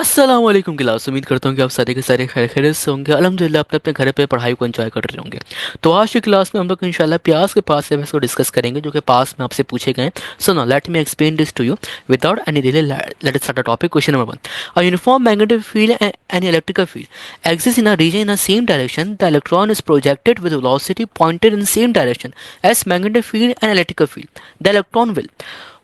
अस्सलाम वालेकुम क्लास। उम्मीद करता हूँ कि आप सारे के सारे खैर खैरियत से होंगे। अल्हम्दुलिल्लाह अपने अपने घर पे पढ़ाई को एंजॉय कर रहे होंगे। तो आज की क्लास में हम लोग इंशाल्लाह प्यास के पास लेवल्स को डिस्कस करेंगे जो कि पास में आपसे पूछे गए। So now let me explain this to you without any delay. Let us start the topic. Question number 1। A uniform magnetic field and electrical field exist in a region in a same direction. The electron is projected with velocity pointed in same direction as magnetic field and electrical field. The electron will,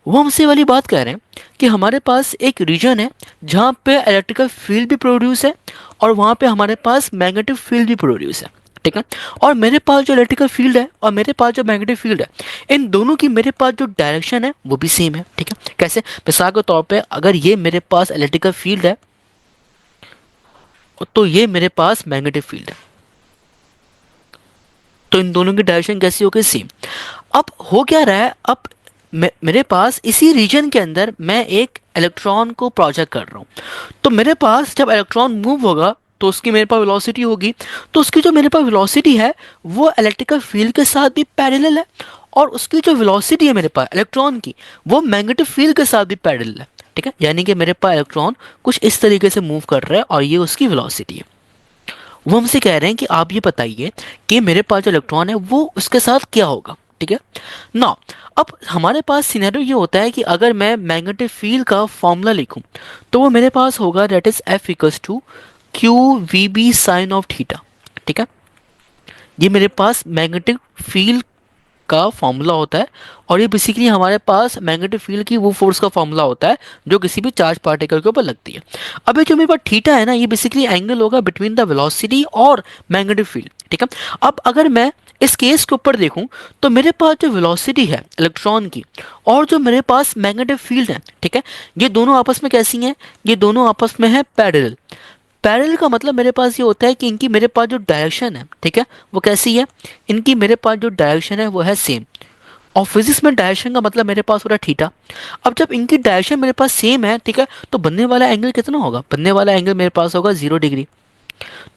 वो हमसे वाली बात कह रहे हैं कि हमारे पास एक रीजन है जहाँ पे इलेक्ट्रिकल फील्ड भी प्रोड्यूस है और वहाँ पे हमारे पास मैग्नेटिक फील्ड भी प्रोड्यूस है। ठीक है। और मेरे पास जो इलेक्ट्रिकल फील्ड है और मेरे पास जो मैग्नेटिक फील्ड है, इन दोनों की मेरे पास जो डायरेक्शन है वो भी सेम है। ठीक है। कैसे? मिसाल के तौर पे अगर ये मेरे पास इलेक्ट्रिकल फील्ड है तो ये मेरे पास मैग्नेटिक फील्ड है, तो इन दोनों की डायरेक्शन कैसी होगी? सेम। अब हो क्या रहा है, अब मेरे पास इसी रीजन के अंदर मैं एक इलेक्ट्रॉन को प्रोजेक्ट कर रहा हूँ। तो मेरे पास जब इलेक्ट्रॉन मूव होगा तो उसकी मेरे पास वेलोसिटी होगी। तो उसकी जो मेरे पास वेलोसिटी है वो इलेक्ट्रिकल फील्ड के साथ भी पैरेलल है, और उसकी जो वेलोसिटी है मेरे पास इलेक्ट्रॉन की, वो मैग्नेटिक फील्ड के साथ भी पैरेलल है। ठीक है। यानी कि मेरे पास इलेक्ट्रॉन कुछ इस तरीके से मूव कर रहा है और ये उसकी वेलोसिटी है। वो हमसे कह रहे हैं कि आप ये बताइए कि मेरे पास जो इलेक्ट्रॉन है वो उसके साथ क्या होगा। ठीक है ना। अब हमारे पास सिनेरियो ये होता है कि अगर मैं मैग्नेटिक फील्ड का फॉर्मूला लिखूं तो वो मेरे पास होगा that is F equals to Q V B sine of theta. ठीक है। ये मेरे पास मैग्नेटिक फील्ड का फॉर्मूला होता है, और ये बेसिकली हमारे पास मैग्नेटिक फील्ड की वो फोर्स का फॉर्मूला होता है जो किसी भी चार्ज पार्टिकल के ऊपर लगती है। अब ये जो मेरे पास थीटा है ना, ये बेसिकली एंगल होगा बिटवीन द वेलोसिटी और मैग्नेटिक फील्ड। ठीक है। अब अगर मैं इस केस के ऊपर देखूं तो मेरे पास जो वेलोसिटी है इलेक्ट्रॉन की और जो मेरे पास मैग्नेटिक फील्ड है, ठीक है, ये दोनों आपस में कैसी हैं? ये दोनों आपस में है पैरेलल। पैरेलल का मतलब मेरे पास ये होता है कि इनकी मेरे पास जो डायरेक्शन है, ठीक है, वो कैसी है? इनकी मेरे पास जो डायरेक्शन है वो है सेम। और फिजिक्स में डायरेक्शन का मतलब मेरे पास हो रहा है थीटा। अब जब इनकी डायरेक्शन मेरे पास सेम है, ठीक है, तो बनने वाला एंगल कितना होगा? बनने वाला एंगल मेरे पास होगा 0 डिग्री।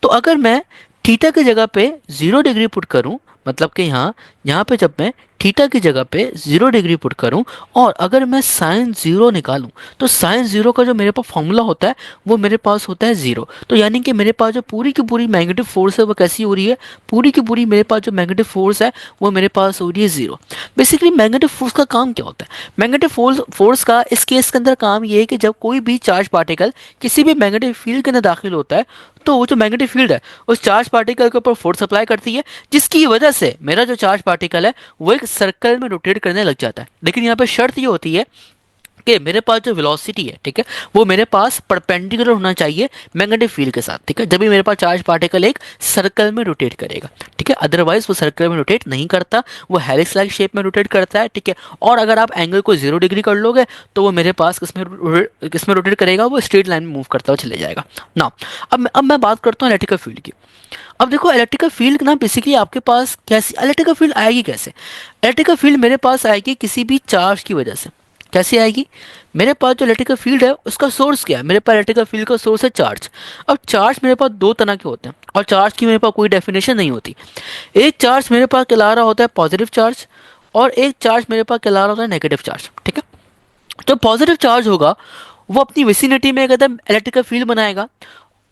तो अगर मैं थीटा की जगह पे 0 डिग्री पुट करूं, मतलब कि यहाँ यहाँ पे जब मैं थीटा की जगह पे 0 डिग्री पुट करूं और अगर मैं साइन 0 निकालूं तो साइन 0 का जो मेरे पास फॉर्मूला होता है वो मेरे पास होता है 0। तो यानी कि मेरे पास जो पूरी की पूरी मैग्नेटिक फोर्स है वो कैसी हो रही है? पूरी की पूरी मेरे पास जो मैग्नेटिक फोर्स है वो मेरे पास हो रही है 0। बेसिकली मैग्नेटिक फोर्स का काम क्या होता है? मैग्नेटिक फोर्स का इस केस के अंदर काम ये है कि जब कोई भी चार्ज पार्टिकल किसी भी मैग्नेटिक फील्ड के अंदर दाखिल होता है तो वो जो मैग्नेटिक फील्ड है उस चार्ज पार्टिकल के ऊपर फोर्स अप्लाई करती है, जिसकी वजह से मेरा जो चार्ज पार्टिकल है वो एक सर्कल में रोटेट करने लग जाता है। लेकिन यहाँ पे शर्त ये होती है कि मेरे पास जो वेलोसिटी है, ठीक है, वो मेरे पास परपेंडिकुलर होना चाहिए मैग्नेटिक फील्ड के साथ। ठीक है। जब भी मेरे पास चार्ज पार्टिकल एक सर्कल में रोटेट करेगा। ठीक है। अदरवाइज वो सर्कल में रोटेट नहीं करता, वो हेलिक्स लाइक शेप में रोटेट करता है। ठीक है। और अगर आप एंगल को 0 डिग्री कर लोगे तो वो मेरे पास किसमें रोटेट करेगा? वो स्ट्रेट लाइन में मूव करता हुआ चले जाएगा ना। अब मैं बात करता हूँ इलेक्ट्रिकल फील्ड की। अब देखो इलेक्ट्रिकल फील्ड ना बेसिकली आपके पास कैसी इलेक्ट्रिकल फील्ड आएगी? कैसे इलेक्ट्रिकल फील्ड मेरे पास आएगी? किसी भी चार्ज की वजह से। कैसे आएगी? मेरे पास जो इलेक्ट्रिकल फील्ड है उसका सोर्स क्या है? मेरे पास इलेक्ट्रिकल फील्ड का सोर्स है चार्ज। अब चार्ज मेरे पास दो तरह के होते हैं और चार्ज की मेरे पास कोई डेफिनेशन नहीं होती। एक चार्ज मेरे पास कहला रहा होता है पॉजिटिव चार्ज, और एक चार्ज मेरे पास कहला रहा होता है नेगेटिव चार्ज। ठीक है। जो पॉजिटिव चार्ज होगा वो अपनी विसिनिटी में एक एकदम इलेक्ट्रिकल फील्ड बनाएगा,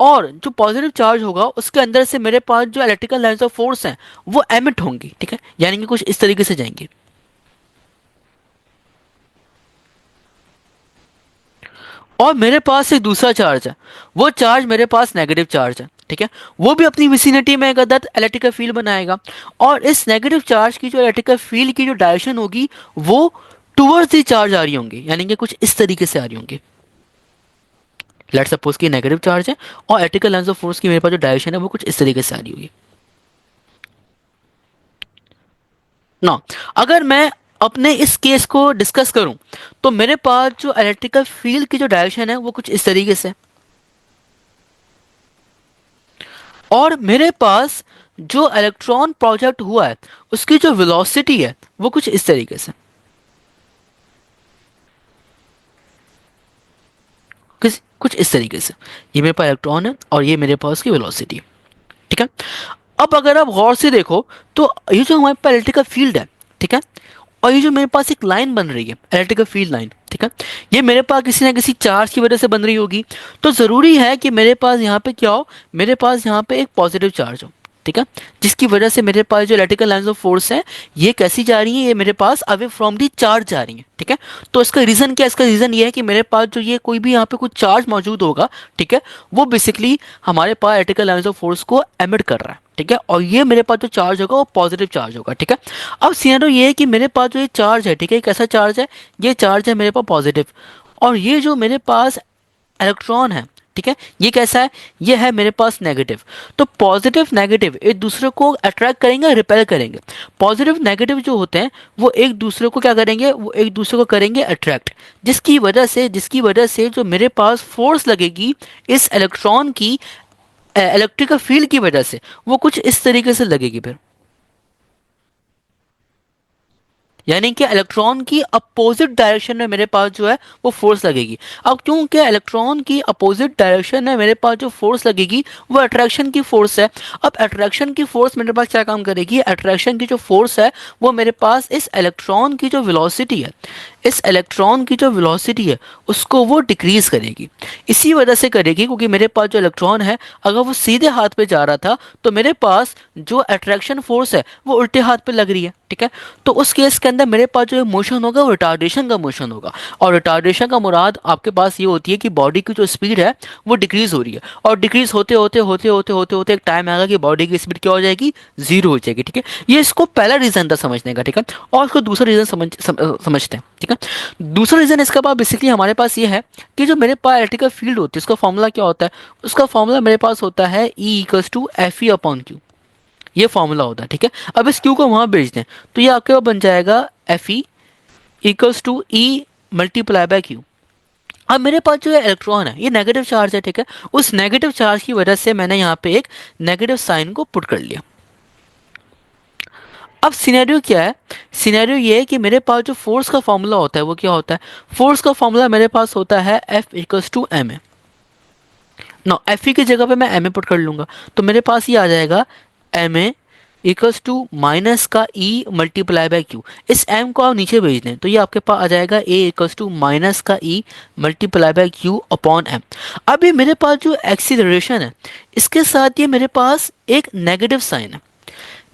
और जो पॉजिटिव चार्ज होगा उसके अंदर से मेरे पास जो इलेक्ट्रिकल लाइंस ऑफ फोर्स हैं वो एमिट होंगी। ठीक है। यानी कि कुछ इस तरीके से जाएंगी। और मेरे पास एक दूसरा चार्ज है, वो चार्ज मेरे पास नेगेटिव चार्ज है। ठीक है। वो भी अपनी विसिनिटी में एक अदद इलेक्ट्रिकल फील्ड बनाएगा, और इस नेगेटिव चार्ज की जो इलेक्ट्रिकल फील्ड की जो डायरेक्शन होगी वो टुवर्ड्स दी चार्ज आ रही होंगी, यानी कि कुछ इस तरीके से आ रही होंगी। लेट्स सपोज कि नेगेटिव चार्ज है और इलेक्ट्रिकल लाइंस ऑफ फोर्स की मेरे पास जो डायरेक्शन है वो कुछ इस तरीके से आ रही होगी ना। अगर मैं अपने इस केस को डिस्कस करूं तो मेरे पास जो इलेक्ट्रिकल फील्ड की जो डायरेक्शन है वो कुछ इस तरीके से, और मेरे पास जो इलेक्ट्रॉन प्रोजेक्ट हुआ है उसकी जो वेलोसिटी है वो कुछ इस तरीके से, कुछ इस तरीके से। ये मेरे पास इलेक्ट्रॉन है और ये मेरे पास उसकी वेलोसिटी है। ठीक है। अब अगर आप गौर से देखो तो ये जो हमारे पास इलेक्ट्रिकल फील्ड है, ठीक है, और ये जो मेरे पास एक लाइन बन रही है इलेक्ट्रिकल फील्ड लाइन, ठीक है, ठीक है। ये मेरे पास किसी ना किसी चार्ज की वजह से बन रही होगी, तो ज़रूरी है कि मेरे पास यहाँ पे क्या हो, मेरे पास यहाँ पे एक पॉजिटिव चार्ज हो, ठीक है, जिसकी वजह से मेरे पास जो इलेक्ट्रिकल लाइंस ऑफ फोर्स है ये कैसी जा रही है, ये मेरे pass away from the charge जा रही है, ठीक है। तो इसका रीज़न क्या है, इसका रीज़न ये है कि मेरे पास जो ये कोई भी यहाँ पे कुछ चार्ज मौजूद होगा, ठीक है, वो बेसिकली हमारे पास इलेक्ट्रिकल लाइंस ऑफ फोर्स को एमिट कर रहा है, ठीक है, और ये मेरे पास जो चार्ज होगा वो पॉजिटिव चार्ज होगा, ठीक है। अब सिनेरियो ये है कि मेरे पास जो ये चार्ज है, ठीक है, कैसा चार्ज है, ये चार्ज है मेरे पास पॉजिटिव, और ये जो मेरे पास इलेक्ट्रॉन है, ठीक है, ये कैसा है, ये है मेरे पास नेगेटिव। तो पॉजिटिव नेगेटिव एक दूसरे को अट्रैक्ट करेंगे, रिपेल करेंगे। पॉजिटिव नेगेटिव जो होते हैं वो एक दूसरे को क्या करेंगे, वो एक दूसरे को करेंगे अट्रैक्ट, जिसकी वजह से जो मेरे पास फोर्स लगेगी इस इलेक्ट्रॉन की इलेक्ट्रिकल फील्ड की वजह से, वो कुछ इस तरीके से लगेगी फिर, यानी कि इलेक्ट्रॉन की अपोजिट डायरेक्शन में मेरे पास जो है वो फोर्स लगेगी। अब क्योंकि इलेक्ट्रॉन की अपोजिट डायरेक्शन में मेरे पास जो फोर्स लगेगी वो अट्रैक्शन की फोर्स है। अब अट्रैक्शन की फोर्स मेरे पास क्या काम करेगी, अट्रैक्शन की जो फोर्स है वो मेरे पास इस इलेक्ट्रॉन की जो वेलोसिटी है, इस इलेक्ट्रॉन की जो वेलोसिटी है उसको वो डिक्रीज करेगी। इसी वजह से करेगी क्योंकि मेरे पास जो इलेक्ट्रॉन है अगर वो सीधे हाथ पे जा रहा था तो मेरे पास जो अट्रैक्शन फोर्स है वो उल्टे हाथ पे लग रही है, ठीक है। तो उस केस के अंदर मेरे पास जो मोशन होगा वो रिटार्डेशन का मोशन होगा, और रिटार्डेशन का मुराद आपके पास ये होती है कि बॉडी की जो स्पीड है वो डिक्रीज हो रही है, और डिक्रीज होते होते होते होते होते होते एक टाइम आएगा कि बॉडी की स्पीड क्या हो जाएगी, जीरो हो जाएगी, ठीक है। ये इसको पहला रीजन था समझने का, ठीक है। और इसको दूसरा रीजन समझते हैं, ठीक है। दूसरा रीजन इसका पास बेसिकली हमारे पास ये है कि जो मेरे पास इलेक्ट्रिकल फील्ड होती है उसका फॉर्मूला क्या होता है, उसका फॉर्मूला मेरे पास होता है E equals to F E upon Q, ये फॉर्मूला होता है, ठीक है। अब इस क्यू को वहां भेज दें तो ये आपके पास बन जाएगा F E equals to E multiply by Q. अब मेरे पास जो है इलेक्ट्रॉन है ये नेगेटिव चार्ज है, ठीक है, उस नेगेटिव चार्ज की वजह से मैंने यहाँ पे एक नेगेटिव साइन को पुट कर लिया। अब सिनेरियो क्या है, सिनेरियो ये है कि मेरे पास जो फोर्स का फॉर्मूला होता है वो क्या होता है, फोर्स का फॉर्मूला मेरे पास होता है F equals to M A. No F E की जगह पे मैं एम ए पुट कर लूंगा तो मेरे पास ये आ जाएगा M A equals to minus का ई मल्टीप्लाई बाय क्यू। इस एम को आप नीचे भेज दें तो ये आपके पास आ जाएगा ए इक्वल्स टू माइनस का ई multiply by q upon m. अब ये मेरे पास जो एक्सीलरेशन है इसके साथ ये मेरे पास एक नेगेटिव साइन है।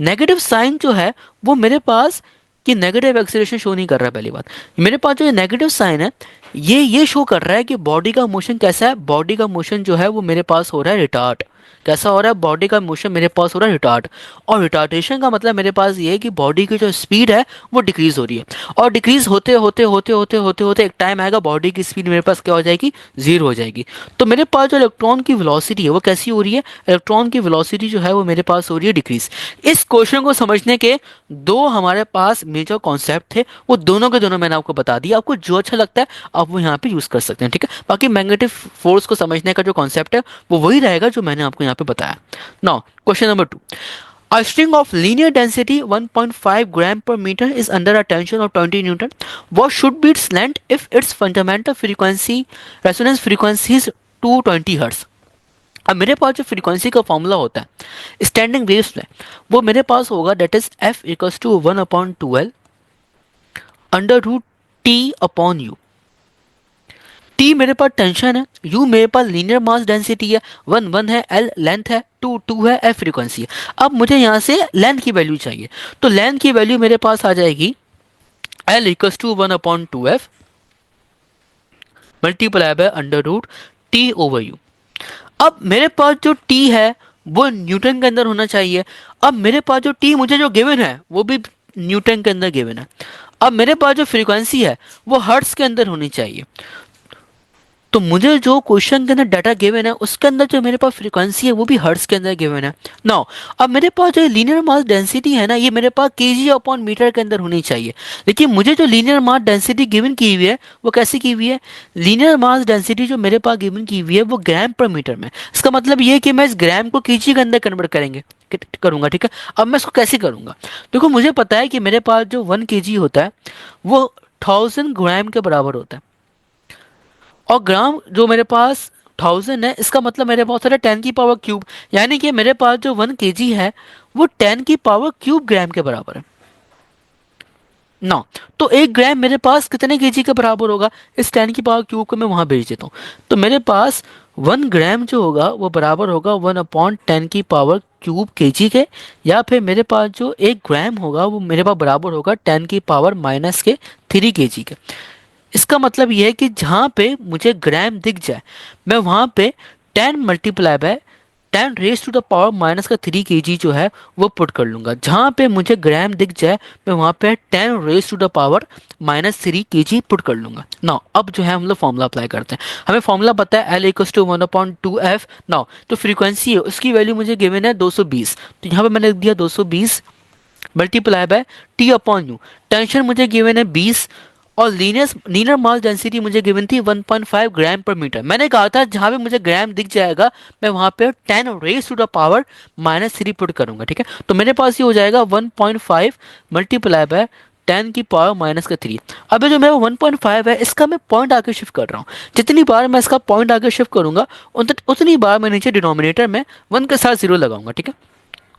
नेगेटिव साइन जो है वो मेरे पास कि नेगेटिव एक्सीलरेशन शो नहीं कर रहा है। पहली बात, मेरे पास जो नेगेटिव साइन है ये शो कर रहा है कि बॉडी का मोशन कैसा है, बॉडी का मोशन जो है वो मेरे पास हो रहा है रिटार्ड। कैसा हो रहा है, बॉडी का मोशन मेरे पास हो रहा है रिटार्ड, और रिटार्डेशन का मतलब मेरे पास ये है कि बॉडी की जो स्पीड है वो डिक्रीज हो रही है, और डिक्रीज होते होते होते होते होते होते एक टाइम आएगा बॉडी की स्पीड मेरे पास क्या हो जाएगी, जीरो हो जाएगी। तो मेरे पास जो इलेक्ट्रॉन की वेलोसिटी है वो कैसी हो रही है, इलेक्ट्रॉन की वेलोसिटी जो है वो मेरे पास हो रही है डिक्रीज। इस क्वेश्चन को समझने के दो हमारे पास मेजर कॉन्सेप्ट थे, वो दोनों के दोनों मैंने आपको बता दिया। आपको जो अच्छा लगता है आप वो यहाँ पे यूज कर सकते हैं, ठीक है। बाकी मैग्नेटिक फोर्स को समझने का जो कॉन्सेप्ट है वो वही रहेगा जो मैंने आपको यहाँ पे बताया। Now question number 2, a string of linear density 1.5 gram per meter is under a tension of 20 Newton. What should be its length if its fundamental frequency resonance frequency is 220 Hz? अब मेरे पास जो फ्रीक्वेंसी का formula होता है standing waves में वो मेरे पास होगा that is F equals to 1/12 under root T upon U. T मेरे पास टेंशन है, यू मेरे पास लीनियर मास डेंसिटी है, 1 है, एल लेंथ है, 2 है, एफ फ्रीक्वेंसी है। अब मुझे यहाँ से लेंथ की वैल्यू चाहिए, तो लेंथ की वैल्यू मेरे पास आ जाएगी L equals to 1/2f multiply by under root T over U. अब मेरे पास जो टी है वो न्यूटन के अंदर होना चाहिए। अब मेरे पास जो टी मुझे जो गिवन है वो भी न्यूटन के अंदर गिवन है। अब मेरे पास जो फ्रीक्वेंसी है वो हर्ट्ज के अंदर होनी चाहिए। तो मुझे जो क्वेश्चन के अंदर डाटा गिवन है उसके अंदर जो मेरे पास फ्रीक्वेंसी है वो भी हर्ट्ज के अंदर गिवन है। नाउ अब मेरे पास जो लीनियर मास डेंसिटी है ना ये मेरे पास केजी अपॉन मीटर के अंदर होनी चाहिए, लेकिन मुझे जो लीनियर मास डेंसिटी गिवन की हुई है वो कैसी की हुई है, लीनियर मास डेंसिटी जो मेरे पास गिवन की हुई है वो ग्राम पर मीटर में। इसका मतलब ये है कि मैं इस ग्राम को केजी के अंदर कन्वर्ट करूंगा, ठीक है। अब मैं इसको कैसे करूंगा, देखो मुझे पता है कि मेरे पास जो 1 kg होता है वो 1000 ग्राम के बराबर होता है, और ग्राम जो मेरे पास 1000 है इसका मतलब मेरे पास है 10 की पावर क्यूब, यानी कि मेरे पास जो 1 kg है वो 10 की पावर क्यूब ग्राम के बराबर है। ना। तो 1 ग्राम मेरे पास कितने केजी के बराबर होगा, इस 10 की पावर क्यूब को मैं वहां भेज देता हूँ। तो मेरे पास 1 ग्राम जो होगा वो बराबर होगा 1/10 की पावर क्यूब केजी के, या फिर मेरे पास जो 1 ग्राम होगा वो मेरे पास बराबर होगा 10 की पावर-3 केजी के। इसका मतलब ये है कि जहाँ पे मुझे ग्राम दिख जाए मैं वहाँ पे 10 × 10⁻⁻³ जो है वो पुट कर लूँगा। जहाँ पे मुझे ग्राम दिख जाए मैं वहाँ पे 10⁻³ पुट कर लूँगा। नाउ अब जो है हम लोग फॉर्मूला अप्लाई करते हैं। हमें फॉर्मूला पता है L = 1/2F। नाउ तो फ्रीक्वेंसी है उसकी वैल्यू मुझे गिवन है 220, तो यहाँ पे मैंने लिख दिया 220 मल्टीप्लाई बाय T/U। टेंशन मुझे गिवन है 20, और लीनियर मास डेंसिटी मुझे गिवन थी 1.5 ग्राम पर मीटर। मैंने कहा था जहां भी मुझे ग्राम दिख जाएगा मैं वहां पे 10⁻³ पुट करूंगा, ठीक है। तो मेरे पास ये हो जाएगा 1.5 मल्टीप्लाई बाय 10⁻³ अब ये जो मेरा 1.5 है इसका मैं पॉइंट आगे शिफ्ट कर रहा हूँ। जितनी बार मैं इसका पॉइंट आगे शिफ्ट करूंगा उतनी बार मैं नीचे डिनोमिनेटर में 1 के साथ 0 लगाऊंगा, ठीक है।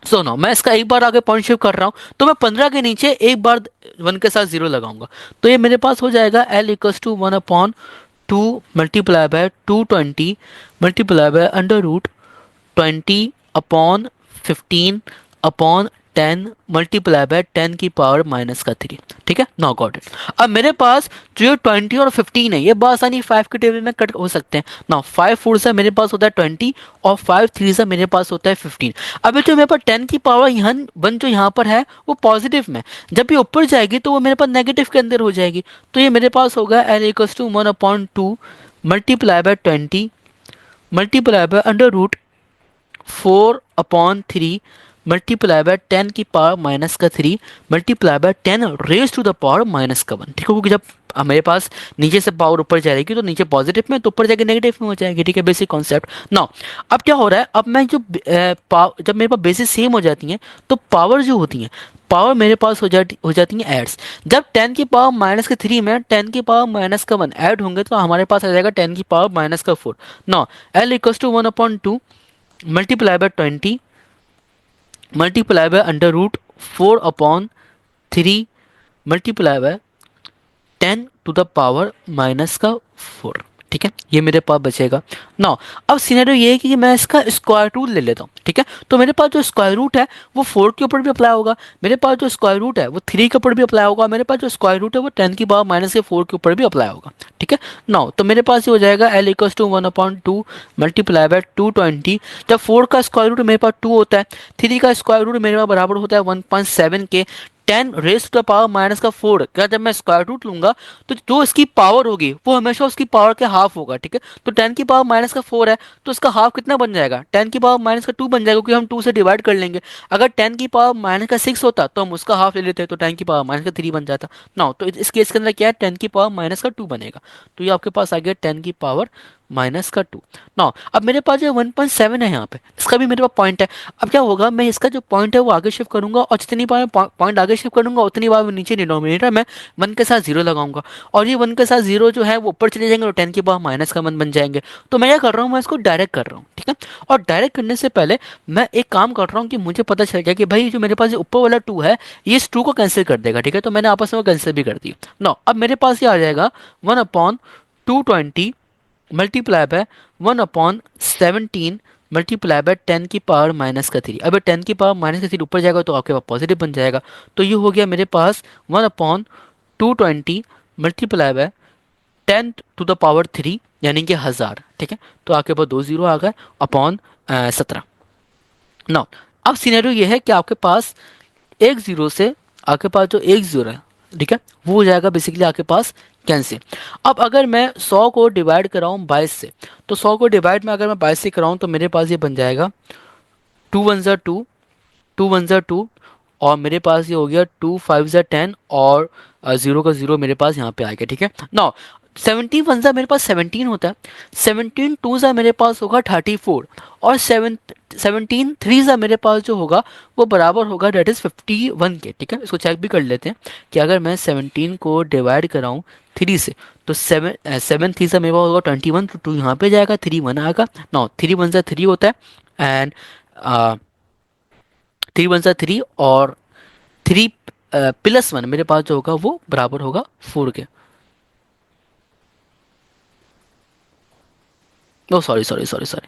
सो नो मैं इसका एक बार आगे पॉइंट शिफ्ट कर रहा हूँ, तो मैं 15 के नीचे एक बार 1 के साथ 0 लगाऊंगा। तो ये मेरे पास हो जाएगा L = 1/2 multiply by 220 multiply by √20/15/10 multiply by 10⁻⁻³ ठीक है। Now got it. अब मेरे पास जो ये 20 और 15 है ये बासानी 5 के टेबल में कट हो सकते हैं। नाउ 5 4 से मेरे पास होता है 20 और 5 3 से मेरे पास होता है 15। अब ये जो मेरे पास 10 की पावर यहाँ 1 जो यहाँ पर है वो पॉजिटिव में, जब ये ऊपर जाएगी तो वो मेरे पास नेगेटिव के अंदर हो जाएगी। तो ये मेरे पास होगा L = 1/2 multiply by 20 multiply by √4/3 multiply by 10⁻³ multiply by 10⁻⁻⁻⁻⁻⁻⁻⁻⁻⁻⁻⁻⁻⁻⁻⁻⁻⁻⁻⁻⁻⁻⁻⁻⁻⁻⁻⁻⁻⁻⁻⁻⁻⁻⁻⁻⁻⁻ ठीक है, क्योंकि जब मेरे पास नीचे से पावर ऊपर जाएगी तो नीचे पॉजिटिव में तो ऊपर जाएगी, ठीक है, बेसिक कॉन्सेप्ट। नाउ अब क्या हो रहा है, अब मैं जो जब मेरे पास बेसिस सेम हो जाती हैं तो पावर जो होती है पावर मेरे पास हो जाती है एड्स। जब 10⁻³ में 10⁻⁻⁻⁻⁻⁻⁻⁻⁻ ऐड होंगे तो हमारे पास आ जाएगा 10⁻⁻⁴। Now L = 1/2 multiply by 20 multiply by √4/3 multiply by 10⁻⁻⁴, ठीक है, ये मेरे पास बचेगा। नाउ अब सिनेरियो ये है कि मैं इसका स्क्वायर रूट ले लेता हूँ, ठीक है। तो मेरे पास जो स्क्वायर रूट है वो 4 के ऊपर भी अप्लाई होगा, मेरे पास जो स्क्वायर रूट है वो 3 के ऊपर भी अप्लाई होगा, मेरे पास जो स्क्वायर रूट है वो 10⁻⁻⁴ के ऊपर भी अप्लाई होगा, ठीक है। नाउ तो मेरे पास ये हो जाएगा L = 1/2 मल्टीप्लाई बाय 220। जब 4 का स्क्वायर रूट मेरे पास 2 होता है, 3 का स्क्वायर रूट मेरे पास बराबर होता है 1.7 के 10⁻⁻⁴ क्या, जब मैं स्क्वायर रूट लूंगा तो जो इसकी पावर होगी वो हमेशा उसकी पावर के हाफ होगा, ठीक है। तो 10⁻⁻⁴ है तो इसका हाफ कितना बन जाएगा, 10⁻⁻² बन जाएगा, क्योंकि हम 2 से डिवाइड कर लेंगे। अगर 10⁻⁻6 होता तो हम उसका हाफ ले लेते तो 10⁻⁻³ बन जाता। ना तो इस केस के अंदर क्या है 10⁻⁻² बनेगा, तो ये आपके पास आ गया 10⁻⁻²। ना अब मेरे पास जो 1.7 है यहाँ पे इसका भी मेरे पास पॉइंट है। अब क्या होगा, मैं इसका जो पॉइंट है वो आगे शिफ्ट करूंगा, और जितनी बार पॉइंट आगे शिफ्ट करूंगा उतनी बार मैं नीचे डिनोमिनेटर में 1 के साथ 0 लगाऊंगा, और ये 1 के साथ 0 जो है वो ऊपर चले जाएंगे और 10⁻⁻⁻ बन जाएंगे। तो मैं क्या कर रहा हूँ, मैं इसको डायरेक्ट कर रहा हूँ, ठीक है। और डायरेक्ट करने से पहले मैं एक काम कर रहा हूँ कि मुझे पता चल गया कि भाई जो मेरे पास ये ऊपर वाला 2 है ये इस 2 को कैंसिल कर देगा, ठीक है। तो मैंने आपस में कैंसिल भी कर दी। नो अब मेरे पास ये आ जाएगा 1/220 मल्टीप्लाई बाय 1/17 मल्टीप्लाई बाय 10⁻⁻³ अब 10⁻⁻³ ऊपर जाएगा तो आपके पास पॉजिटिव बन जाएगा। तो ये हो गया मेरे पास 1/220 मल्टीप्लाई बाय 10⁻³ यानी कि 1000, ठीक है। तो आपके पास 2 0 आ गए अपॉन 17। नाउ अब सिनेरियो ये है कि आपके पास एक जीरो से आपके पास जो एक जीरो है, ठीक है, वो हो जाएगा बेसिकली आपके पास कैंसिल। अब अगर मैं 100 को डिवाइड कराऊँ 22 से, तो 100 को डिवाइड में अगर मैं 22 से कराऊँ तो मेरे पास ये बन जाएगा 2 1 ज़ा 2 2 1 ज़ा 2, और मेरे पास ये हो गया 2 5 ज़ा 10, और 0 का 0 मेरे पास यहाँ पे आ गया, ठीक है। नाउ 17 1 ज़ा मेरे पास 17 होता है, 17 2 ज़ा मेरे पास होगा 34, और 17 3 ज़ा मेरे पास जो होगा वो बराबर होगा डेट इज़ 51 के, ठीक है। इसको चेक भी कर लेते हैं कि अगर मैं 17 को डिवाइड कराऊँ 3 से तो 7 3 ज़ा मेरे पास होगा 21, तो 2 यहाँ पे जाएगा, 3 1 आएगा। नाउ 3 1 ज़ा 3 होता है, एंड 3 1 ज़ा 3, और 3 प्लस वन मेरे पास जो होगा वो बराबर होगा 4 के। Oh sorry sorry sorry sorry,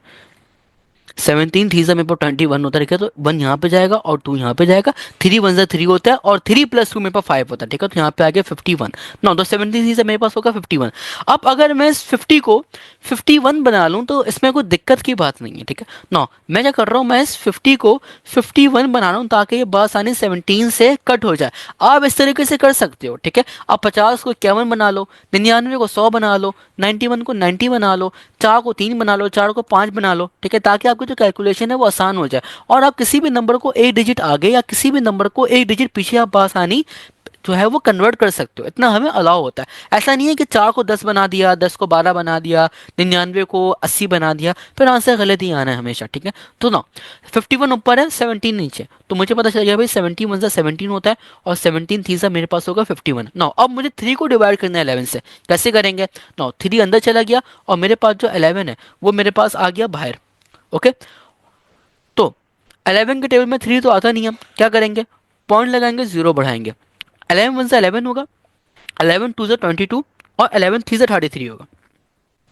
17 three से मेरे पास 21 होता है, ठीक है, तो 1 यहाँ पे जाएगा और 2 यहाँ पे जाएगा, 3 1 से 3 होता है और 3 प्लस 2 मेरे पास 5 होता है, ठीक है, तो यहाँ पे आ गया 51। ना तो 17 थ्री से मेरे पास होगा 51। अब अगर मैं इस 50 को 51 बना लूँ तो इसमें कोई दिक्कत की बात नहीं है, ठीक है ना। मैं क्या कर रहा हूँ, मैं इस 50 को 51 बना रहा हूँ ताकि ये बात आसानी 17 से कट हो जाए। आप इस तरीके से कर सकते हो, ठीक है। आप 50 को 51 बना लो, 99 को 100 बना लो, 91 को 90 बना लो, 4 को 3 बना लो, 4 को 5 बना लो, ठीक है, ताकि आपकी जो कैलकुलेशन है वो आसान हो जाए और आप किसी भी नंबर को एक डिजिट आगे या किसी भी नंबर को एक डिजिट पीछे आप आसानी जो है वो कन्वर्ट कर सकते हो। इतना हमें अलाउ होता है। ऐसा नहीं है कि 4 को 10 बना दिया, 10 को 12 बना दिया, 99 को 80 बना दिया, फिर आंसर गलत ही आना है हमेशा, ठीक है। तो ना 51 ऊपर है, 17 नीचे, तो मुझे पता चल गया भाई 71 से 17 होता है और 17 थ्री से मेरे पास होगा 51। ना अब मुझे 3 को डिवाइड करना है 11 से, कैसे करेंगे। ना 3 अंदर चला गया और मेरे पास जो 11 है वो मेरे पास आ गया बाहर। ओके, तो 11 के टेबल में 3 तो आता नहीं है, क्या करेंगे, पॉइंट लगाएंगे, जीरो बढ़ाएंगे। 11 वन से 11 होगा, 11 टू से 22 और 11 थ्री से 33 होगा।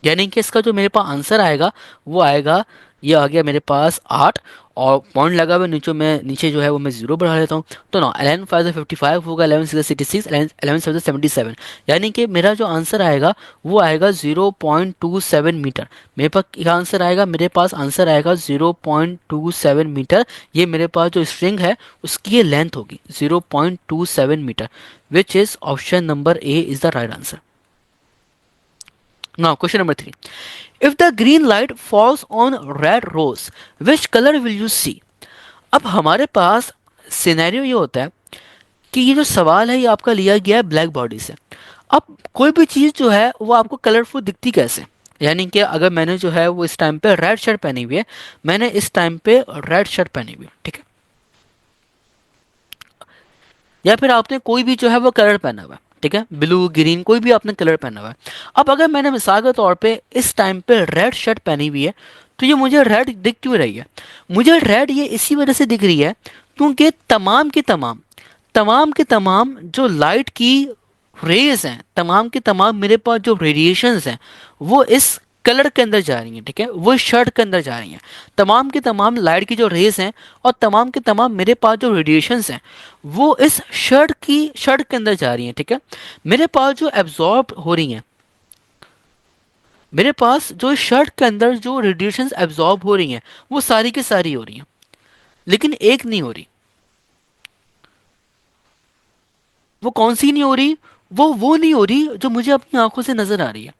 यानी कि इसका जो मेरे पास आंसर आएगा वो आएगा, ये आ गया मेरे पास 8 और पॉइंट लगा हुआ नीचे, मैं नीचे जो है वो मैं जीरो बढ़ा लेता हूँ। तो ना 11 फाइव से 55 होगा, 11 सिक्स से 66, 11 सेवन से 77। यानी कि मेरा जो आंसर आएगा वो आएगा 0.27 मीटर। मेरे पास क्या आंसर आएगा, मेरे पास आंसर आएगा 0.27 मीटर। ये मेरे पास जो स्ट्रिंग है उसकी ये लेंथ होगी 0.27 metre, which is option number A is the right answer. Now, question number 3. If the green light falls on red rose, which color will you see? अब हमारे पास सिनेरियो ये होता है कि ये जो सवाल है ये आपका लिया गया है ब्लैक बॉडी से। अब कोई भी चीज़ जो है वो आपको कलरफुल दिखती कैसे, यानी कि अगर मैंने जो है वो इस टाइम पे रेड शर्ट पहनी हुई है, मैंने इस टाइम पे रेड शर्ट पहनी हुई है, ठीक है, या फिर आपने कोई भी जो है वो कलर पहना हुआ है, ठीक है, ब्लू ग्रीन कोई भी आपने कलर पहना हुआ है। अब अगर मैंने मिसाल के तौर पे इस टाइम पे रेड शर्ट पहनी हुई है तो ये मुझे रेड दिख क्यों रही है, मुझे रेड ये इसी वजह से दिख रही है क्योंकि तमाम के तमाम जो लाइट की रेज हैं, तमाम के तमाम मेरे पास जो रेडिएशंस हैं वो इस कलर के अंदर जा रही हैं, ठीक है, वो शर्ट के अंदर जा रही हैं। तमाम के तमाम लाइट की जो रेज हैं और तमाम के तमाम मेरे पास जो रेडिएशंस हैं वो इस शर्ट के अंदर जा रही हैं, ठीक है। मेरे पास जो एब्जॉर्ब हो रही हैं, मेरे पास जो शर्ट के अंदर जो रेडिएशंस एब्जॉर्ब हो रही हैं वो सारी की सारी हो रही हैं, लेकिन एक नहीं हो रही। वो कौन सी नहीं हो रही, वो नहीं हो रही जो मुझे अपनी आंखों से नजर आ रही है।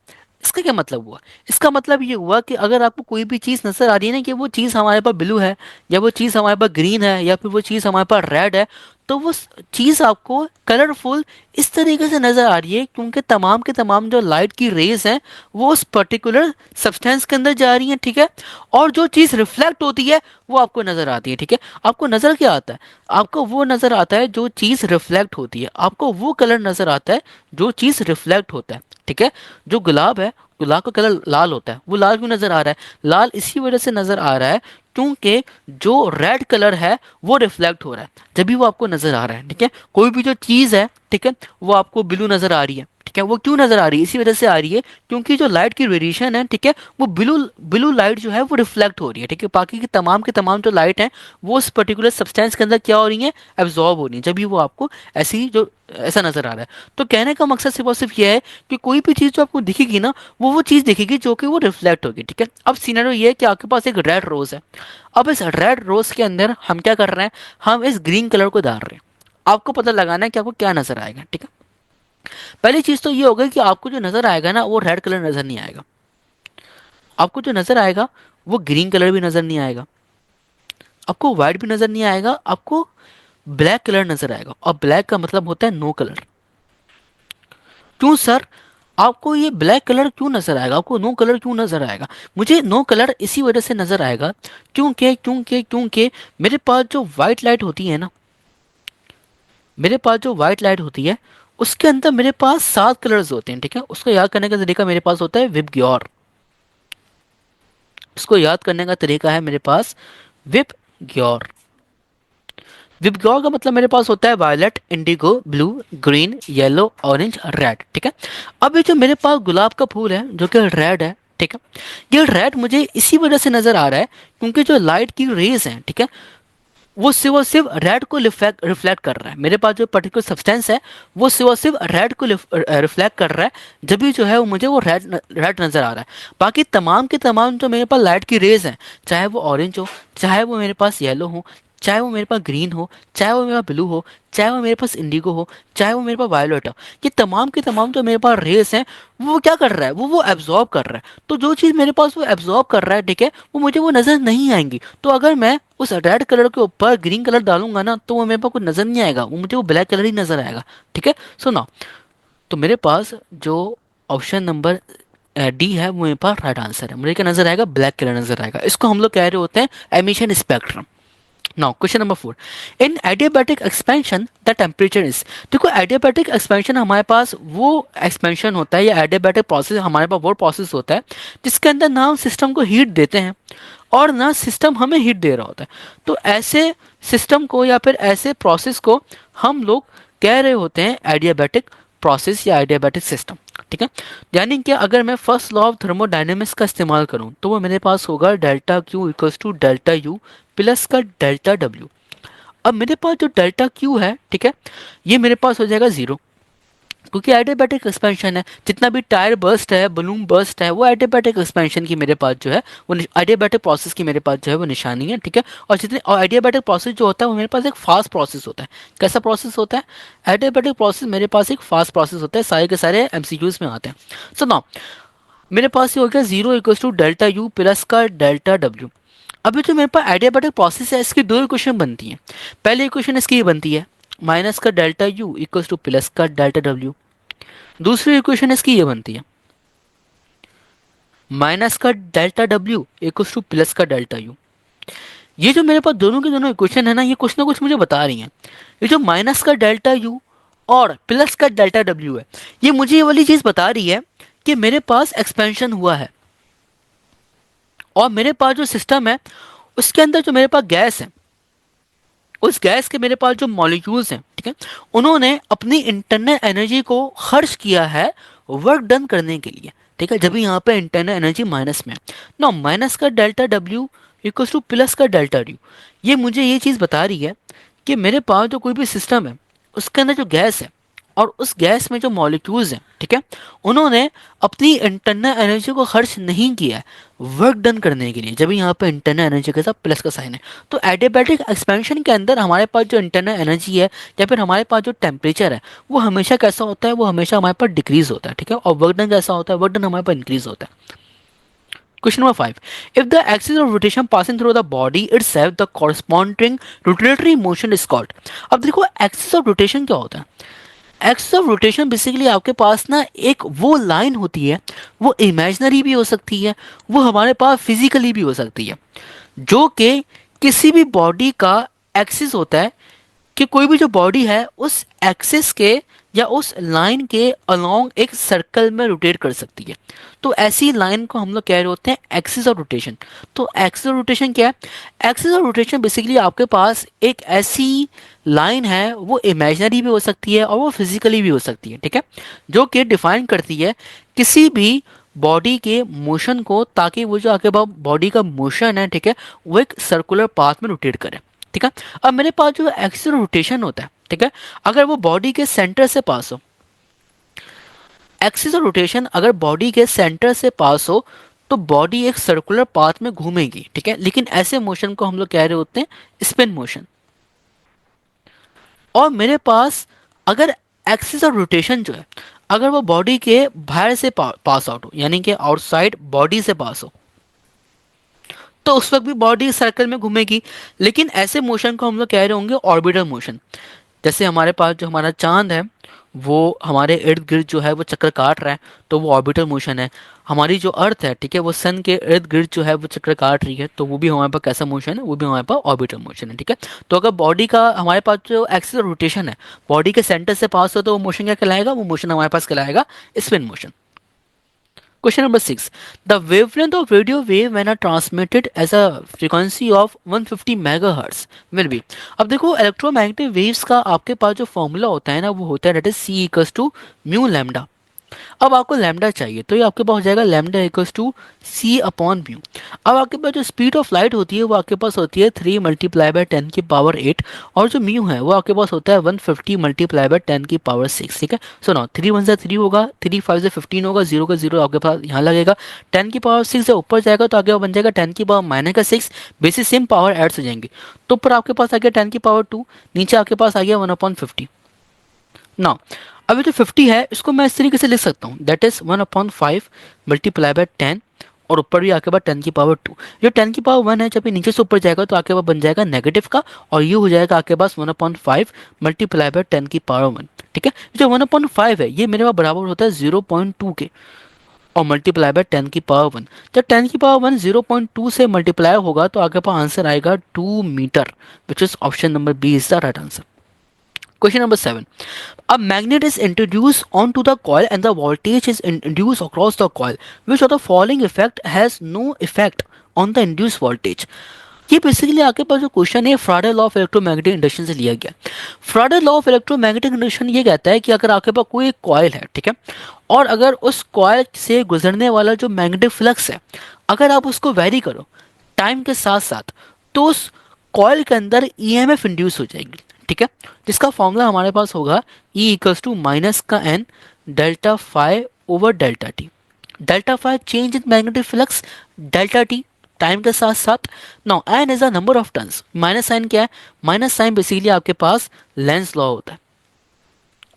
इसका क्या मतलब हुआ, इसका मतलब ये हुआ कि अगर आपको कोई भी चीज़ नजर आ रही है ना कि वो चीज़ हमारे पास ब्लू है या वो चीज़ हमारे पास ग्रीन है या फिर वो चीज़ हमारे पास रेड है, तो वो चीज़ आपको कलरफुल इस तरीके से नजर आ रही है क्योंकि तमाम के तमाम जो लाइट की रेज हैं वो उस पर्टिकुलर सब्सटेंस के अंदर जा रही हैं, ठीक है। और जो चीज़ रिफ्लेक्ट होती है वो आपको नजर आती है, ठीक है। आपको नजर क्या आता है, आपको वो नजर आता है जो चीज़ रिफ्लेक्ट होती है, आपको वो कलर नजर आता है जो चीज़ रिफ्लेक्ट होता है, ठीक है। जो गुलाब है, गुलाब का कलर लाल होता है, वो लाल क्यों नजर आ रहा है, लाल इसी वजह से नजर आ रहा है क्योंकि जो रेड कलर है वो रिफ्लेक्ट हो रहा है, जब भी वो आपको नजर आ रहा है, ठीक है। कोई भी जो चीज़ है, ठीक है, वो आपको ब्लू नजर आ रही है, ठीक है, वो क्यों नजर आ रही है, इसी वजह से आ रही है क्योंकि जो लाइट की रेडिएशन है, ठीक है, वो ब्लू ब्लू लाइट जो है वो रिफ्लेक्ट हो रही है, ठीक है। बाकी के तमाम जो लाइट है वो उस पर्टिकुलर सब्सटेंस के अंदर क्या हो रही है, एब्जॉर्ब हो रही है, जब भी वो आपको ऐसी जो ऐसा नजर आ रहा है। तो कहने का मकसद सिर्फ और सिर्फ ये है कि कोई भी चीज़ जो आपको दिखेगी ना वो चीज़ दिखेगी जो कि वो रिफ्लेक्ट होगी, ठीक है। अब सीनारियो ये है कि आपके पास एक रेड रोज है। अब इस रेड रोज के अंदर हम क्या कर रहे हैं, हम इस ग्रीन कलर को डाल रहे हैं। आपको पता लगाना है कि आपको क्या नजर आएगा, ठीक है। पहली चीज तो ये होगा कि आपको जो नजर आएगा ना वो रेड कलर नजर नहीं आएगा, आपको जो नजर आएगा वो ग्रीन कलर भी नजर नहीं आएगा, आपको व्हाइट भी नजर नहीं आएगा, आपको ब्लैक कलर नजर आएगा। और ब्लैक का मतलब होता है नो कलर। क्यों सर, आपको ये ब्लैक कलर क्यों नजर आएगा, आपको नो कलर क्यों नजर आएगा। मुझे नो कलर इसी वजह से नजर आएगा क्योंकि मेरे पास जो व्हाइट लाइट होती है ना, मेरे पास जो व्हाइट लाइट होती है उसके अंदर मेरे पास 7 कलर्स होते हैं, ठीक है। उसको याद करने का तरीका मेरे पास होता है विबग्योर। इसको याद करने का तरीका है मेरे पास विबग्योर। विबग्योर का मतलब मेरे पास होता है violet, indigo, blue, green, yellow, orange, red. ठीक है, अब ये जो मेरे पास गुलाब का फूल है जो कि रेड है, ठीक है, ये रेड मुझे इसी वजह से नजर आ रहा है क्योंकि जो लाइट की रेज है, ठीक है, वो सिर्फ और सिर्फ रेड को रिफ्लेक्ट कर रहा है। मेरे पास जो पर्टिकुलर सब्सटेंस है वो सिर्फ और सिर्फ रेड को रिफ्लेक्ट कर रहा है, जब भी जो है वो मुझे वो रेड रेड नजर आ रहा है। बाकी तमाम के तमाम जो मेरे पास लाइट की रेज हैं, चाहे वो ऑरेंज हो, चाहे वो मेरे पास येलो हो, चाहे वो मेरे पास ग्रीन हो, चाहे वो मेरे पास ब्लू हो, चाहे वो मेरे पास इंडिगो हो, चाहे वो मेरे पास वायलेट हो, ये तमाम के तमाम जो मेरे पास रेस हैं वो क्या कर रहा है, वो एब्जॉर्ब कर रहा है। तो जो चीज़ मेरे पास वो एब्जॉर्ब कर रहा है, ठीक है, वो मुझे वो नज़र नहीं आएंगी। तो अगर मैं उस रेड कलर के ऊपर ग्रीन कलर डालूंगा ना तो वो मेरे पास कुछ नज़र नहीं आएगा, वो मुझे वो ब्लैक कलर ही नज़र आएगा। ठीक है, सुनो, तो मेरे पास जो ऑप्शन नंबर डी है वो मेरे पास राइट आंसर है। मुझे क्या नजर आएगा, ब्लैक कलर नजर आएगा। इसको हम लोग कह रहे होते हैं emission spectrum. Now question number 4, in adiabatic expansion the temperature is. देखो एडियाबैटिक एक्सपेंशन हमारे पास वो एक्सपेंशन होता है या एडियाबैटिक प्रोसेस हमारे पास वो प्रोसेस होता है जिसके अंदर ना हम सिस्टम को हीट देते हैं और ना सिस्टम हमें हीट दे रहा होता है। तो ऐसे सिस्टम को या फिर ऐसे प्रोसेस को हम लोग कह रहे होते हैं एडियाबैटिक प्रोसेस या एडियाबैटिक सिस्टम। ठीक है, यानी कि अगर मैं फर्स्ट लॉ ऑफ थर्मोडायनेमिक्स का इस्तेमाल करूं तो वो मेरे पास होगा delta Q equals to delta U plus का डेल्टा डब्ल्यू। अब मेरे पास जो डेल्टा क्यू है, ठीक है, ये मेरे पास हो जाएगा जीरो क्योंकि एडियाबैटिक एक्सपेंशन है। जितना भी टायर बर्स्ट है, बलून बर्स्ट है, वो एडियाबैटिक एक्सपेंशन की मेरे पास जो है वो एडियाबैटिक प्रोसेस की मेरे पास जो है वो निशानी है। ठीक है, और जितने और एडियाबैटिक प्रोसेस जो होता है वो मेरे पास एक फास्ट प्रोसेस होता है। कैसा प्रोसेस होता है, एडियाबैटिक प्रोसेस मेरे पास एक फास्ट प्रोसेस होता है। सारे के सारे एमसीक्यूज में आते हैं। सो नाउ मेरे पास ये हो गया zero equals to delta U plus का डेल्टा डब्ल्यू। अभी जो मेरे पास एडियाबैटिक प्रोसेस है इसकी दो इक्वेशन बनती हैं। पहली इक्वेशन इसकी ये बनती है माइनस का delta U equals two plus का डेल्टा डब्ल्यू। दूसरी इक्वेशन इसकी ये बनती है माइनस का delta W equals two plus का डेल्टा यू। ये जो मेरे पास दोनों के दोनों इक्वेशन है ना कुछ मुझे बता रही हैं। ये जो माइनस का डेल्टा यू और प्लस का डेल्टा डब्ल्यू है, ये मुझे ये वाली चीज बता रही है कि मेरे पास एक्सपेंशन हुआ है और मेरे पास जो सिस्टम है उसके अंदर जो मेरे पास गैस है, उस गैस के मेरे पास जो मॉलिक्यूल्स हैं, ठीक है, उन्होंने अपनी इंटरनल एनर्जी को खर्च किया है वर्क डन करने के लिए। ठीक है, जब भी यहाँ पे इंटरनल एनर्जी माइनस में है ना, माइनस का delta W equals two plus का डेल्टा ड्यू। ये मुझे ये चीज़ बता रही है कि मेरे पास जो कोई भी सिस्टम है उसके अंदर जो गैस है और उस गैस में जो मॉलिक्यूल्स हैं, ठीक है, उन्होंने अपनी इंटरनल एनर्जी को खर्च नहीं किया है वर्क डन करने के लिए। जब यहाँ पे इंटरनल एनर्जी के साथ प्लस का साइन है तो एडियाबैटिक एक्सपेंशन के अंदर हमारे पास जो इंटरनल एनर्जी है या फिर हमारे पास जो टेम्परेचर है वो हमेशा कैसा होता है, वो हमेशा हमारे पास डिक्रीज होता है। ठीक है, और वर्क डन कैसा होता है, वर्क डन हमारे पास इंक्रीज होता है। Question number 5. If the axis of rotation passing through the body itself, the corresponding rotatory motion is called. अब देखो एक्सिस ऑफ रोटेशन क्या होता है। एक्सिस ऑफ रोटेशन बेसिकली आपके पास ना एक वो लाइन होती है, वो इमेजिनरी भी हो सकती है, वो हमारे पास फिजिकली भी हो सकती है, जो कि किसी भी बॉडी का एक्सिस होता है कि कोई भी जो बॉडी है उस एक्सिस के या उस लाइन के अलोंग एक सर्कल में रोटेट कर सकती है। तो ऐसी लाइन को हम लोग कह रहे होते हैं एक्सिस ऑफ रोटेशन। तो एक्सिस ऑफ रोटेशन क्या है, एक्सिस ऑफ रोटेशन बेसिकली आपके पास एक ऐसी लाइन है, वो इमेजिनरी भी हो सकती है और वो फिजिकली भी हो सकती है। ठीक है, जो कि डिफाइन करती है किसी भी बॉडी के मोशन को, ताकि वो जो आपके पास बॉडी का मोशन है, ठीक है, वो एक सर्कुलर पाथ में रोटेट करे। ठीक है, अब मेरे पास जो एक्सिस रोटेशन होता है, ठीक है, अगर वो बॉडी के सेंटर से पास हो, एक्सिस रोटेशन अगर बॉडी के सेंटर से पास हो तो बॉडी एक सर्कुलर पाथ में घूमेगी। ठीक है, लेकिन ऐसे मोशन को हम लोग कह रहे होते हैं स्पिन मोशन। और मेरे पास अगर एक्सिस ऑफ रोटेशन जो है अगर वो बॉडी के बाहर से पास आउट हो, यानी कि आउटसाइड बॉडी से पास हो, तो उस वक्त भी बॉडी सर्कल में घूमेगी। लेकिन ऐसे मोशन को हम लोग कह रहे होंगे ऑर्बिटल मोशन। जैसे हमारे पास जो हमारा चांद है वो हमारे इर्द गिर्द जो है वो चक्कर काट रहा है, तो वो ऑर्बिटल मोशन है। हमारी जो अर्थ है, ठीक है, वो सन के इर्द गिर्द जो है वो चक्कर काट रही है, तो वो भी हमारे पास कैसा मोशन है, वो भी हमारे पास ऑर्बिटल मोशन है। ठीक है, तो अगर बॉडी का हमारे पास जो एक्सिस रोटेशन है बॉडी के सेंटर से पास हो तो वो मोशन क्या कहलाएगा, वो मोशन हमारे पास कहलाएगा spin motion. Question number 6. The wavelength of radio wave when are transmitted as a frequency of 150 megahertz will be. अब देखो इलेक्ट्रोमैग्नेटिक वेव्स का आपके पास जो फॉर्मूला होता है ना वो होता है that is C equals to mu lambda. अब आपको लैम्डा चाहिए तो ये आपके पास हो जाएगा lambda equals to C upon mu. अब आपके पास जो स्पीड ऑफ लाइट होती है वो आपके पास होती है 3 मल्टीप्लाई बाय 10 की पावर 8 और जो म्यू है वो आपके पास होता है 150 मल्टीप्लाई बाय 10 की पावर 6। ठीक है, सो ना 3 1 से 3 होगा, 3 5 से 15 होगा, 0 का 0 आपके पास यहाँ लगेगा, 10 की पावर 6 से ऊपर जाएगा तो आगे बन जाएगा 10 की पावर माइनस का 6, बेसिस सेम पावर एड्स हो जाएंगे। तो ऊपर आपके पास आ गया 10 की पावर 2, नीचे आपके पास आ गया 1/50। ना अभी जो 50 है इसको मैं इस तरीके से लिख सकता हूँ दैट इज 1/5 मल्टीप्लाई बाय 10 और ऊपर भी आके बाद 10 की पावर 2। जो 10 की पावर 1 है जब ये नीचे से ऊपर जाएगा तो आके बाद बन जाएगा नेगेटिव का और ये हो जाएगा आपके पास 1/5 मल्टीप्लाई बाय 10 की पावर 1। ठीक है, जो 1/5 है ये मेरे पास बराबर होता है 0.2 के और मल्टीप्लाई बाय 10 की पावर 1। जब 10 की पावर 1 0.2 से मल्टीप्लाई होगा तो आगे पास आंसर आएगा 2 metre, which is option number B is the right answer. Question number 7. A magnet is introduced onto the coil and the voltage is induced across the coil. Which of the following effect has no effect on the induced voltage? ये basically आपके पास जो question है फ्राडे law of electromagnetic induction से लिया गया। फ्राडे law of electromagnetic induction ये कहता है कि अगर आपके पास कोई एक कॉइल है, ठीक है, और अगर उस कॉइल से गुजरने वाला जो मैग्नेटिक फ्लक्स है अगर आप उसको वेरी करो टाइम के साथ साथ तो उस कॉइल के अंदर ईएमएफ इंड्यूस हो जाएगी। ठीक है, जिसका फॉर्मूला हमारे पास होगा E इक्वल्स टू माइनस का N delta five over delta T. Delta five change in magnetic flux, delta T time के साथ साथ। Now N is the number of turns, minus sign क्या है, माइनस साइन बेसिकली आपके पास Lenz law होता है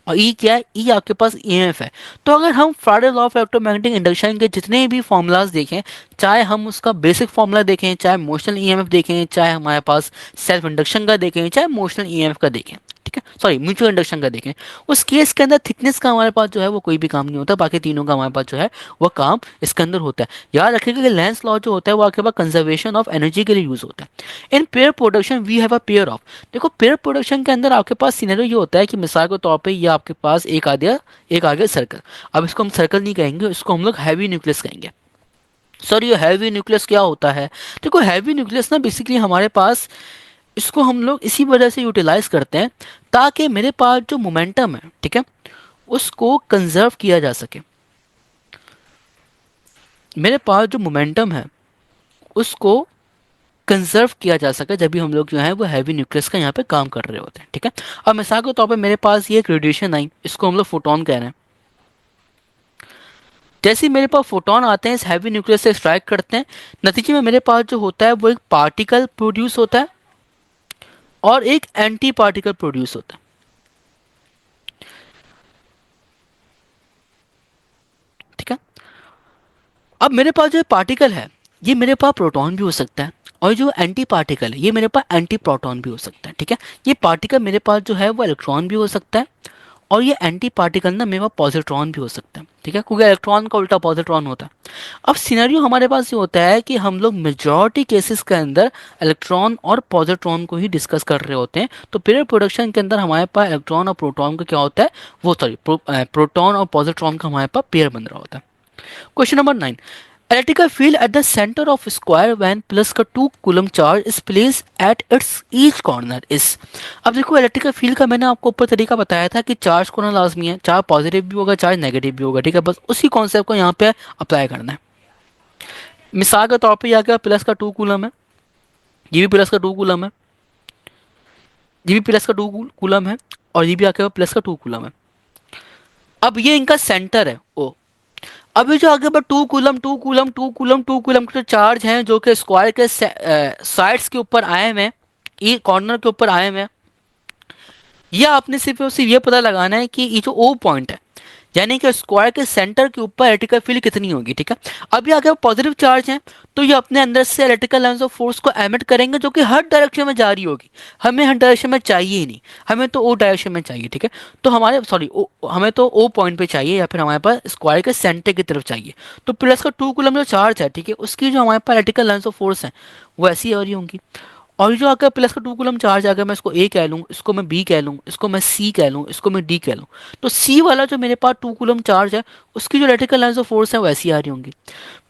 और ई क्या है, ई आपके पास ईएमएफ है। तो अगर हम फ्राडे लॉ ऑफ इलेक्ट्रोमैग्नेटिक इंडक्शन के जितने भी फॉर्मूलाज देखें, चाहे हम उसका बेसिक फॉर्मूला देखें, चाहे मोशनल ईएमएफ देखें, चाहे हमारे पास सेल्फ इंडक्शन का देखें, चाहे मोशनल ईएमएफ का देखें, ठीक है, सॉरी म्यूचुअल इंडक्शन का देखें, उस केस के अंदर थिकनेस का हमारे पास जो है वो कोई भी काम नहीं होता, बाकी तीनों का हमारे पास जो है वो काम इसके अंदर होता है। याद रखिएगा कि लेंस लॉ जो होता है वो आपके पास कंजर्वेशन ऑफ एनर्जी के लिए यूज होता है। In pair production we have a pair of, देखो पेयर प्रोडक्शन के अंदर आपके पास सिनेरियो ये होता है कि मिसाल के तौर पे ये आपके पास एक आगे सर्कल, अब इसको हम सर्कल नहीं कहेंगे, इसको हम लोग हैवी न्यूक्लियस कहेंगे। सर ये हैवी न्यूक्लियस क्या होता है, देखो हैवी न्यूक्लियस ना बेसिकली हमारे पास इसको हम लोग इसी वजह से यूटिलाइज करते हैं ताकि मेरे पास जो मोमेंटम है, ठीक है, उसको कंजर्व किया जा सके। मेरे पास जो मोमेंटम है उसको कंजर्व किया जा सके जब भी हम लोग जो है वो हैवी न्यूक्लियस का यहाँ पे काम कर रहे होते हैं। ठीक है, अब मिसाल के तौर पे मेरे पास ये एक रेडिएशन आई, इसको हम लोग फोटोन कह रहे हैं। जैसे ही मेरे पास फोटोन आते हैं इस हैवी न्यूक्लियस से स्ट्राइक करते हैं, नतीजे में मेरे पास जो होता है वो एक पार्टिकल प्रोड्यूस होता है और एक एंटी पार्टिकल प्रोड्यूस होता है। ठीक है, अब मेरे पास जो पार्टिकल है ये मेरे पास प्रोटॉन भी हो सकता है और जो एंटी पार्टिकल है ये मेरे पास एंटी प्रोटॉन भी हो सकता है। ठीक है, ये पार्टिकल मेरे पास जो है वो इलेक्ट्रॉन भी हो सकता है और ये एंटी पार्टिकल ना मेरे पास पॉजिट्रॉन भी हो सकता है। ठीक है, क्योंकि इलेक्ट्रॉन का उल्टा पॉजिट्रॉन होता है। अब सिनेरियो हमारे पास ये होता है कि हम लोग मेजॉरिटी केसेस के अंदर इलेक्ट्रॉन और पॉजिट्रॉन को ही डिस्कस कर रहे होते हैं। तो पेयर प्रोडक्शन के अंदर हमारे पास इलेक्ट्रॉन और प्रोटॉन का क्या होता है वो प्रोटॉन और पॉजिट्रॉन का हमारे पास पेयर बन रहा होता है। Question number 9. Electrical field at the center of square when plus का 2 coulomb charge is placed at its each corner is. अब देखो इलेक्ट्रिकल फील्ड का मैंने आपको ऊपर तरीका बताया था कि चार्ज को ना लाजमी है, चार्ज पॉजिटिव भी होगा चार्ज नेगेटिव भी होगा। ठीक है, बस उसी कॉन्सेप्ट को यहाँ पे अप्लाई करना है। मिसाल के तौर पे यहाँ क्या प्लस का 2 कूलम है, ये भी प्लस का 2 कूलम है, ये भी प्लस का 2 कूलम है और ये भी आके प्लस का 2 कूलम है। अब ये इनका सेंटर है ओ। अभी जो आगे पर 2 कूलम 2 कूलम 2 कूलम 2 कूलम के चार्ज हैं जो कि स्क्वायर के साइड्स के ऊपर आए हुए हैं, ये कॉर्नर के ऊपर आए हुए हैं, ये आपने सिर्फ और सिर्फ ये पता लगाना है कि ये जो ओ पॉइंट है यानी कि स्क्वायर के सेंटर के ऊपर इलेक्ट्रिकल फील्ड कितनी होगी। ठीक है, अभी आगे पॉजिटिव चार्ज हैं तो ये अपने अंदर से इलेक्ट्रिकल लाइंस ऑफ फोर्स को एमिट करेंगे जो कि हर डायरेक्शन में जा रही होगी। हमें हर डायरेक्शन में चाहिए ही नहीं, हमें तो ओ डायरेक्शन में चाहिए। ठीक है, तो हमें तो ओ पॉइंट पे चाहिए या फिर हमारे पास स्क्वायर के सेंटर की तरफ चाहिए। तो प्लस का 2 कूलम जो चार्ज है, ठीक है, उसकी जो हमारे पास इलेक्ट्रिकल लाइंस ऑफ फोर्स है वो ऐसी आ रही होंगी और जो आकर प्लस का 2 कूलम चार्ज आ गया, मैं इसको ए कह लूँ, इसको मैं बी कह लूँ, इसको मैं सी कह लूँ, इसको मैं डी कह लूँ। तो सी वाला जो मेरे पास 2 कूलम चार्ज है, उसकी जो इलेक्ट्रिकल लाइन्स ऑफ फोर्स है वो ऐसी आ रही होंगी।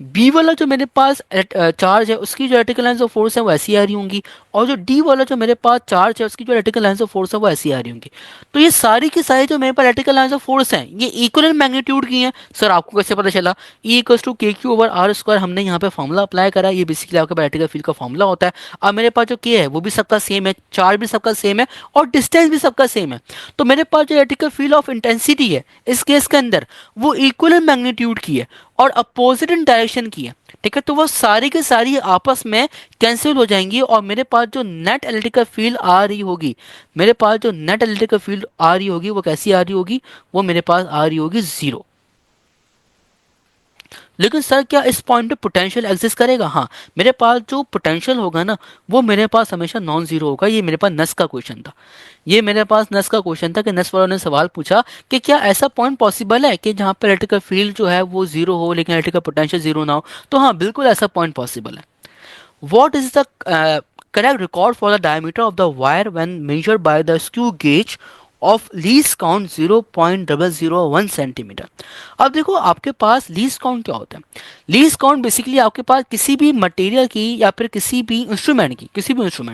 बी वाला जो मेरे पास चार्ज है, उसकी जो इलेक्ट्रिकल लाइन्स ऑफ फोर्स है वो ऐसी आ रही होंगी। और जो डी वाला जो मेरे पास चार्ज है, उसकी जो इलेक्ट्रिकल लाइन्स ऑफ फोर्स है वो ऐसी आ रही होंगी। तो ये सारी की सारी जो मेरे पास इलेक्ट्रिकल लाइन्स ऑफ फोर्स हैं, ये इक्वल मैग्नीट्यूड की हैं। सर आपको कैसे पता चला? ई इक्वल्स टू के क्यू ओवर आर स्क्वायर, हमने यहाँ पे फॉर्मूला अप्लाई करा। ये बेसिकली आपका इलेक्ट्रिकल फील्ड का फॉर्मूला होता है। अब मेरे पास जो के है वो भी सबका सेम है, चार्ज भी सबका सेम है, और डिस्टेंस भी सबका सेम है। तो मेरे पास जो इलेक्ट्रिकल फील्ड ऑफ इंटेंसिटी है इस केस के अंदर, वो इक्वल मैग्नीट्यूड की है और अपोजिट इन डायरेक्शन की है। ठीक है, तो वो सारी की सारी आपस में कैंसिल हो जाएंगी, और मेरे पास जो नेट इलेक्ट्रिकल फील्ड आ रही होगी, मेरे पास जो नेट इलेक्ट्रिकल फील्ड आ रही होगी वो कैसी आ रही होगी? वो मेरे पास आ रही होगी जीरो। लेकिन सर क्या इस पॉइंट पे पोटेंशियल एग्जिस्ट करेगा? हाँ, मेरे पास जो पोटेंशियल होगा ना, वो मेरे पास हमेशा नॉन जीरो होगा। ये मेरे पास नस का क्वेश्चन था। ये मेरे पास नस का क्वेश्चन था कि नस वालों ने सवाल पूछा कि क्या ऐसा पॉइंट पॉसिबल है कि जहाँ पे इलेक्ट्रिकल फील्ड जो है वो जीरो हो लेकिन इलेक्ट्रिकल पोटेंशियल जीरो ना हो? तो हाँ, बिल्कुल ऐसा पॉइंट पॉसिबल है। What is the correct record for the diameter of the wire when measured by the screw gauge of least count 0.001 centimetre? अब देखो, आपके पास लीस्ट काउंट क्या होता है? लीस्ट काउंट बेसिकली आपके पास किसी भी मटेरियल की या फिर किसी भी इंस्ट्रूमेंट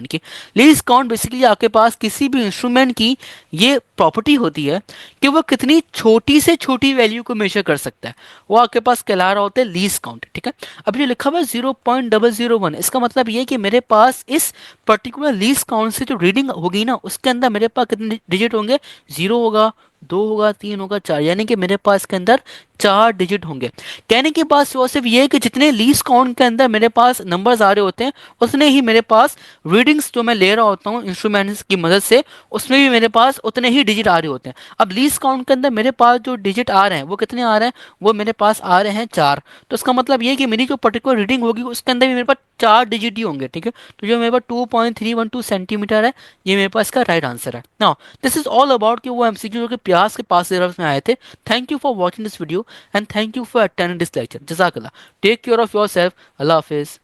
की लीस्ट काउंट बेसिकली आपके पास किसी भी इंस्ट्रूमेंट की ये प्रॉपर्टी होती है कि वो कितनी छोटी से छोटी वैल्यू को मेजर कर सकता है। वो आपके पास कहला रहा होता है लीस्ट काउंट। ठीक है, अब जो लिखा हुआ है 0.001, इसका मतलब ये है कि मेरे पास इस पर्टिकुलर लीस्ट काउंट से जो रीडिंग होगी ना, उसके अंदर मेरे पास कितने डिजिट होंगे? जीरो होगा, दो होगा, तीन होगा, चार, यानी कि मेरे पास के अंदर चार डिजिट होंगे। कहने की बात सिर्फ ये है कि जितने लीस्ट काउंट के अंदर मेरे पास नंबर्स आ रहे होते हैं, उतने ही मेरे पास रीडिंग्स जो मैं ले रहा होता हूँ इंस्ट्रूमेंट्स की मदद से, उसमें भी मेरे पास उतने ही डिजिट आ रहे होते हैं। अब लीस्ट काउंट के अंदर मेरे पास जो डिजिट आ रहे हैं वो कितने आ रहे हैं? वो मेरे पास आ रहे हैं चार। तो इसका मतलब ये है कि मेरी जो पर्टिकुलर रीडिंग होगी उसके अंदर भी मेरे पास चार डिजिट ही होंगे। ठीक है, तो जो मेरे पास 2.312 सेंटीमीटर है, ये मेरे पास इसका राइट आंसर है। Now this is all about कि वो एमसीक्यू जो कि प्यास के पास सिलेबस में आए थे। Thank you for watching this video and thank you for attending this lecture. जज़ाकल्लाह। Take care of yourself. Allah हाफिज़।